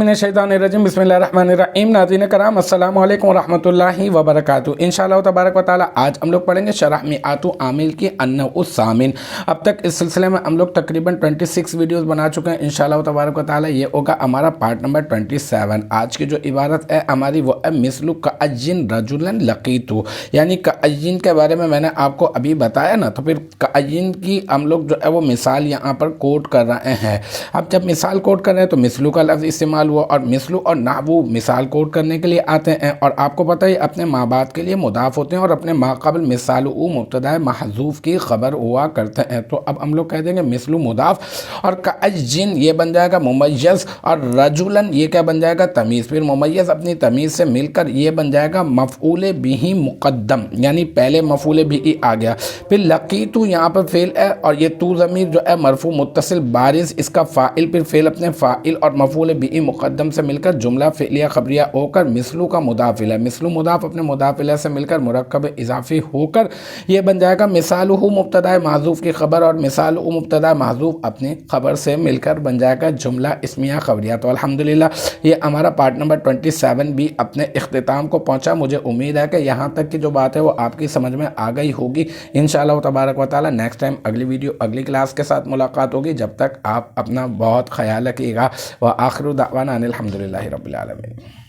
बिस्मिल्लाहिर्रहमानिर्रहीम बिस्मिल्लाहिर्रहमानिर्रहीम। नाज़रीन कराम अस्सलामु अलैकुम रहमतुल्लाहि व बरकातुहू। इंशाअल्लाह तबारक व तआला आज हम लोग पढ़ेंगे शरह मिआतु आमिल की अन्नउस्सामिन। अब तक इस सिलसिले में हम लोग तकरीबन 26 वीडियोस बना चुके हैं। इंशाअल्लाह तबारक व तआला ये होगा हमारा पार्ट नंबर 27। आज की जो इबारत है हमारी वो है मिस्लु कअज्जिन रजुलन लकीतु, यानी कअज्जिन के बारे में मैंने आपको अभी बताया ना, तो फिर कअज्जिन की हम लोग जो है वो मिसाल यहाँ पर कोट कर रहे हैं। अब जब मिसाल कोट कर रहे हैं तो मिस्लु का लफ्ज़ इस्तेमाल हुआ, और मिस्लु और नाहवु मिसाल कोट करने के लिए आते हैं। और आपको पता है अपने माँ बाप के लिए मुदाफ होते हैं और अपने माक़ाबिल मिसाल मुब्तदा महज़ूफ़ की खबर हुआ करते हैं। तो अब हम लोग कह देंगे मिस्लु मुदाफ, और कअज्जिन ये बन जाएगा मुमय्यज़, और रजुलन ये क्या बन जाएगा तमीज़। फिर मुमय्यज़ अपनी तमीज़ से मिलकर ये बन जाएगा मफ़ऊल बिही मुक़द्दम, यानी पहले मफ़ऊल बिही आ गया। फिर लकीतु यहाँ पर फ़ेल है, और ये तू ज़मीर जो है मरफ़ू मुत्तसिल बारिज़ इसका फ़ाइल, फिर फ़ेल अपने फ़ाइल और मफ़ऊल बिही मुक़द्दम से मिलकर जुमला फ़िलिया ख़बरिया होकर मिस्लु का मुदाफ़िल है। मिस्लु मुदाफ़ अपने मुदाफ़िल से मिलकर मुरक्कब इज़ाफ़ी होकर ये बन जाएगा मिसालुहु मुब्तदा महज़ूफ़ की ख़बर, और मिसालुहु मुब्तदा महज़ूफ़ अपनी ख़बर से मिलकर बन जाएगा जुमला इस्मिया ख़बरिया। तो अल्हम्दुलिल्लाह ये हमारा पार्ट नंबर 27 भी अपने इख्तिताम को पहुँचा। मुझे उम्मीद है कि यहाँ तक की जो बात है वो आपकी समझ में आ गई होगी। इंशाअल्लाह तबारक व तआला नेक्स्ट टाइम अगली वीडियो अगली क्लास के साथ मुलाकात होगी। जब तक आप अपना बहुत ख्याल रखिएगा। व आखिरु दावाना अनिल हम्दुलिल्लाहि रब्बिल आलमीन।